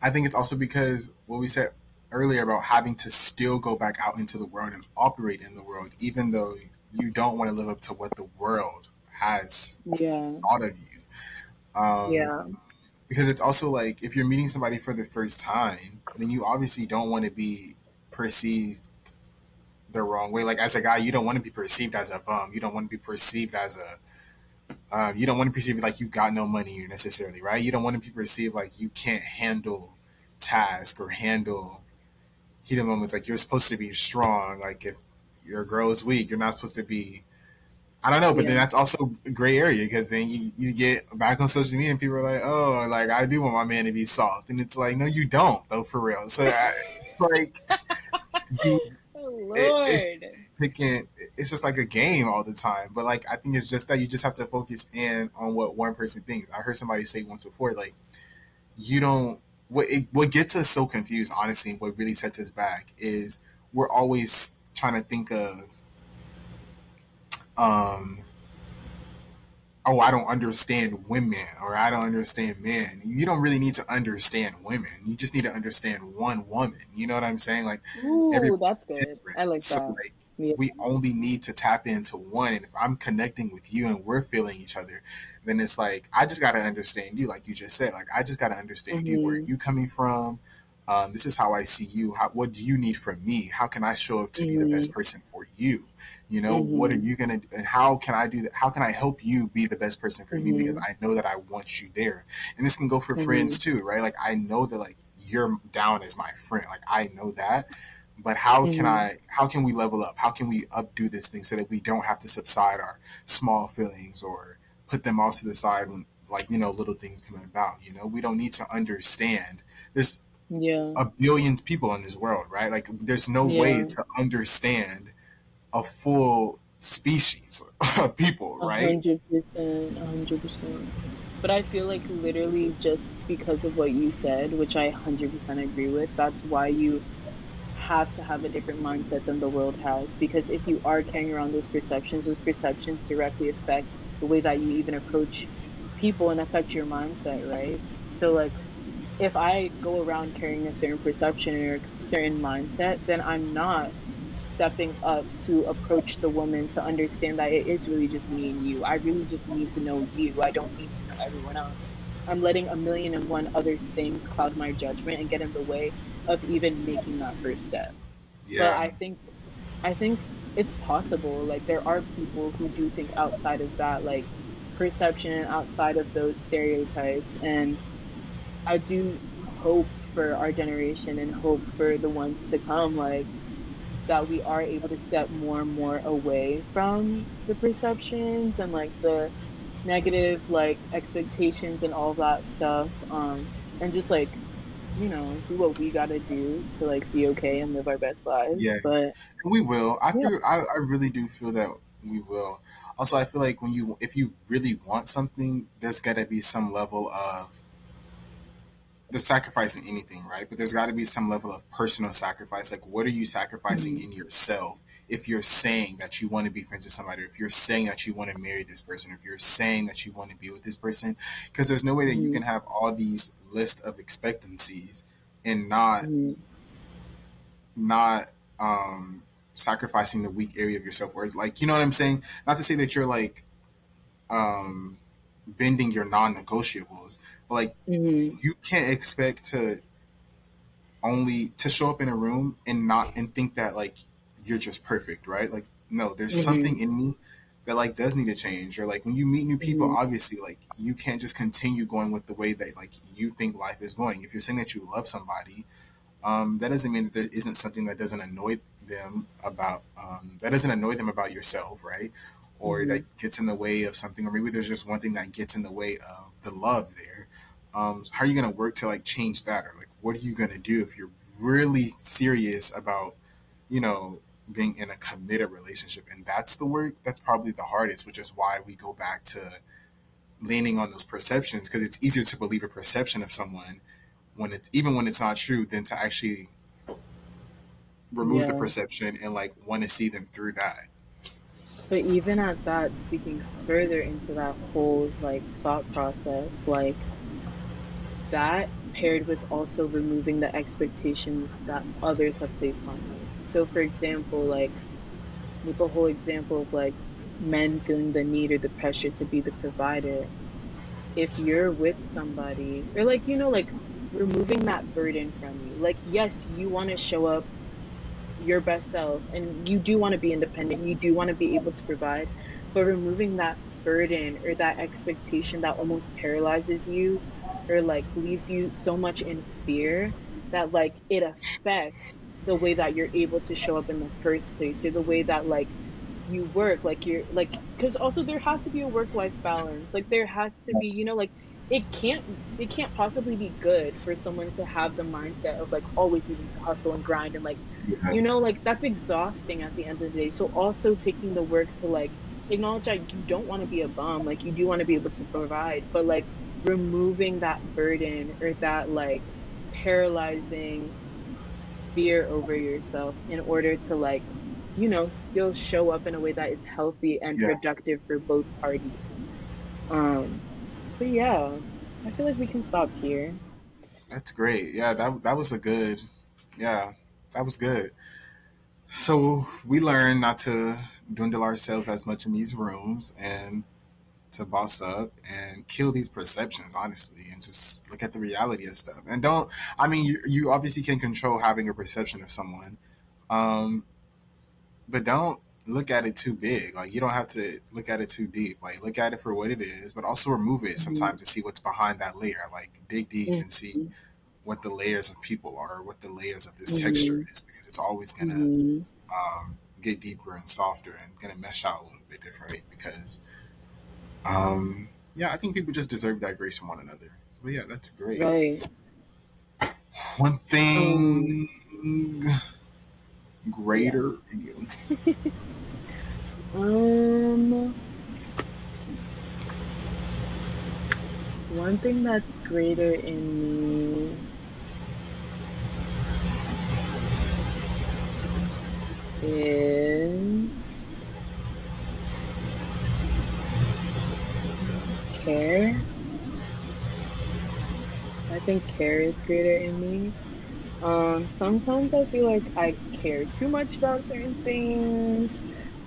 I think it's also because what we said earlier about having to still go back out into the world and operate in the world, even though you don't want to live up to what the world has Yeah. thought of you. Um, Yeah. because it's also like, if you're meeting somebody for the first time, then you obviously don't want to be perceived the wrong way. Like, as a guy, you don't want to be perceived as a bum. You don't want to be perceived as a you don't want to perceive it like you got no money necessarily, right? You don't want to be perceived like you can't handle task or handle heated moments. Like, you're supposed to be strong. Like, if your girl is weak, you're not supposed to be. I don't know, but then Yeah. that's also a gray area, because then you get back on social media and people are like, oh, like, I do want my man to be soft, and it's like, no, you don't, though, for real. So like, you, Oh it's Lord. picking. It's just like a game all the time. But like, I think it's just that you just have to focus in on what one person thinks. I heard somebody say once before, like, you don't. What gets us so confused, honestly, and what really sets us back is we're always trying to think of, um, oh, I don't understand women, or I don't understand men. You don't really need to understand women. You just need to understand one woman. You know what I'm saying? Like, Ooh, everybody's that's good. different. I like So that. like, Yeah. we only need to tap into one. And if I'm connecting with you and we're feeling each other, then it's like, I just gotta understand you, like you just said. Like, I just gotta understand you. Where are Mm-hmm. you coming from? This is how I see you. What do you need from me? How can I show up to be the best Mm-hmm. person for you? You know, what are Mm-hmm. you gonna, and how can I do that? How can I help you be the best person for me? Because Mm-hmm. I know that I want you there. And this can go for Mm-hmm. friends too, right? Like, I know that, like, you're down as my friend. Like, I know that. But how can Mm-hmm. I? How can we level up? How can we updo this thing so that we don't have to subside our small feelings, or put them off to the side when, like, little things come about. We don't need to understand. There's Yeah. a billion people in this world, right? Like, there's no way Yeah. to understand a full species of people, A right? 100%. 100%. But I feel like literally just because of what you said, which I 100% agree with, that's why you have to have a different mindset than the world has. Because if you are carrying around those perceptions directly affect the way that you even approach people and affect your mindset, right? So, like, if I go around carrying a certain perception or a certain mindset, then I'm not stepping up to approach the woman to understand that it is really just me and you. I really just need to know you. I don't need to know everyone else. I'm letting a million and one other things cloud my judgment and get in the way of even making that first step. But Yeah, I think it's possible. Like there are people who do think outside of that like perception, outside of those stereotypes, and I do hope for our generation and hope for the ones to come, like that we are able to step more and more away from the perceptions and like the negative like expectations and all that stuff. And just like, do what we gotta do to like be okay and live our best yeah, lives. But we will. yeah. I really do feel that we will. Also, I feel like if you really want something, there's got to be some level of the sacrificing anything, right? But there's got to be some level of personal sacrifice. Like, what are you sacrificing Mhm. in yourself if you're saying that you want to be friends with somebody, or if you're saying that you want to marry this person, or if you're saying that you want to be with this person? Because there's no way that you Mhm. can have all these list of expectancies and not sacrificing the weak area of yourself, or like, you know what I'm saying? Not to say that you're like um, bending your non-negotiables, but like Mhm. you can't expect to only to show up in a room and not and think that like you're just perfect, right? Like, no, there's something Mhm. in me that like does need to change. Or like when you meet new people, Mhm. obviously like you can't just continue going with the way that like you think life is going. If you're saying that you love somebody, that doesn't mean that there isn't something that doesn't annoy them about that doesn't annoy them about yourself, right? Or that Mhm. gets in the way of something, or maybe there's just one thing that gets in the way of the love there. How are you going to work to like change that, or like what are you going to do if you're really serious about, you know, being in a committed relationship? And that's the work that's probably the hardest, which is why we go back to leaning on those perceptions, because it's easier to believe a perception of someone when it's even when it's not true than to actually remove the Yeah. perception and like want to see them through that. But even at that, speaking further into that whole like thought process, like that paired with also removing the expectations that others have placed on you. So, for example, like with the whole example of like men feeling the need or the pressure to be the provider, if you're with somebody or like, like removing that burden from you, like, yes, you want to show up your best self and you do want to be independent, you do want to be able to provide, but removing that burden or that expectation that almost paralyzes you or like leaves you so much in fear that like it affects the way that you're able to show up in the first place or the way that like you work, like you're like, because also there has to be a work life balance, like there has to be, like it can't possibly be good for someone to have the mindset of like always needing to hustle and grind and like Yeah, like that's exhausting at the end of the day. So also taking the work to like acknowledge that you don't want to be a bum, like you do want to be able to provide, but like removing that burden or that like paralyzing fear over yourself in order to like, still show up in a way that is healthy and yeah, productive for both parties. Um, but yeah, I feel like we can stop here. that's great. Yeah, that was a good. Yeah, that was good. So we learned not to dwindle ourselves as much in these rooms and to boss up and kill these perceptions, honestly, and just look at the reality of stuff. And don't, I mean, you obviously can control having a perception of someone, um, but don't look at it too big. Like, you don't have to look at it too deep. Like, look at it for what it is, but also remove it Mhm. sometimes to see what's behind that layer. Like, dig deep and see Mhm. what the layers of people are, what the layers of this texture Mhm. is, because it's always gonna Mhm. get deeper and softer and gonna mesh out a little bit differently. Because, yeah, I think people just deserve that grace from one another. But yeah, that's great. Right. One Um, thing yeah. greater in you. Um, One thing that's greater in me is care. I think care is greater in me. Sometimes I feel like I care too much about certain things.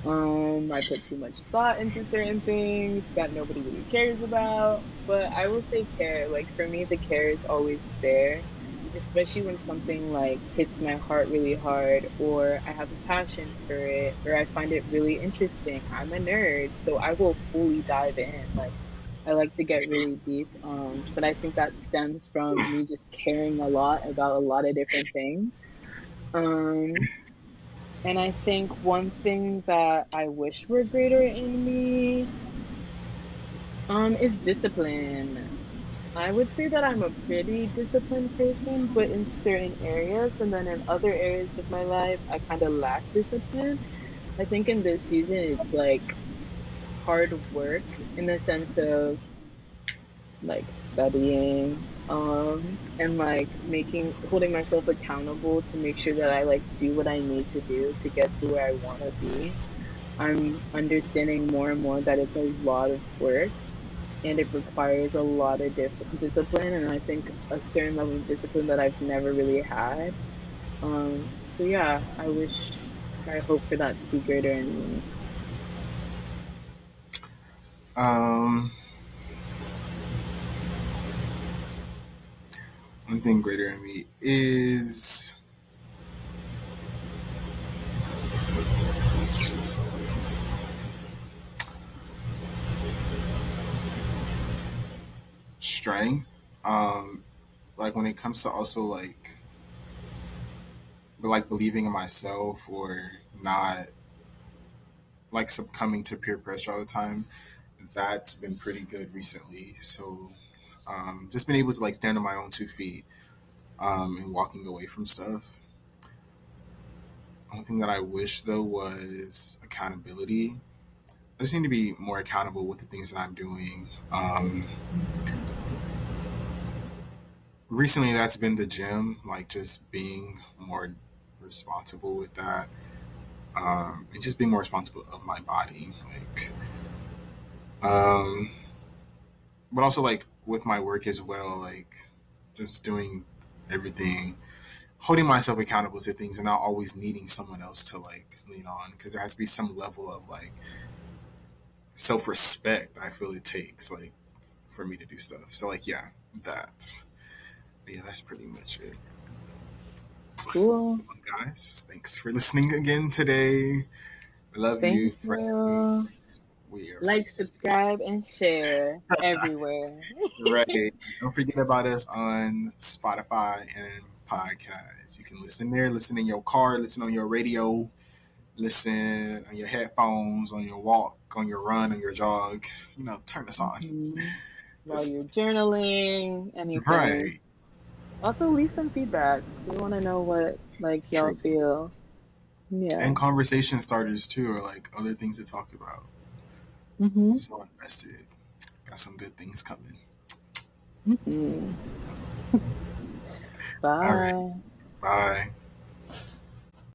I put too much thought into certain things that nobody really cares about. But I will say care. Like for me, the care is always there, especially when something like hits my heart really hard, or I have a passion for it, or I find it really interesting. I'm a nerd, so I will fully dive in. Like I like to get really deep. But I think that stems from me just caring a lot about a lot of different things. Um, and I think one thing that I wish were greater in me, is discipline. I would say that I'm a pretty disciplined person, but in certain areas, and then in other areas of my life, I kind of lack discipline. I think in this season, it's like hard work in the sense of like studying, and like holding myself accountable to make sure that I like do what I need to do to get to where I want to be. I'm understanding more and more that it's a lot of work and it requires a lot of discipline. And I think a certain level of discipline that I've never really had. So yeah, I hope for that to be greater in me. Um, One thing greater in me is strength. Like when it comes to also like believing in myself or not like succumbing to peer pressure all the time. That's been pretty good recently. So just been able to like stand on my own 2 feet and walking away from stuff. One thing that I wish though was accountability. I just need to be more accountable with the things that I'm doing. Recently, that's been the gym, like just being more responsible with that, and just being more responsible of my body, um, but also like with my work as well, like just doing everything, holding myself accountable to things, and not always needing someone else to like lean on, because there has to be some level of like self respect. I feel it takes like for me to do stuff. So like yeah, that. But yeah, that's pretty much it. Cool. Well, guys, thanks for listening again today. I love you, Thank you. friends. We are Like, subscribe, and share everywhere. right. Don't forget about us on Spotify and podcasts. You can listen there, listen in your car, listen on your radio, listen on your headphones, on your walk, on your run, on your jog. Turn us on. hmm While It's you're journaling, anything. right. Also, leave some feedback. We want to know what like y'all Truly. feel. Yeah. And conversation starters too, or like other things to talk about. hmm So invested. Got some good things coming. hmm All right. Bye. Bye.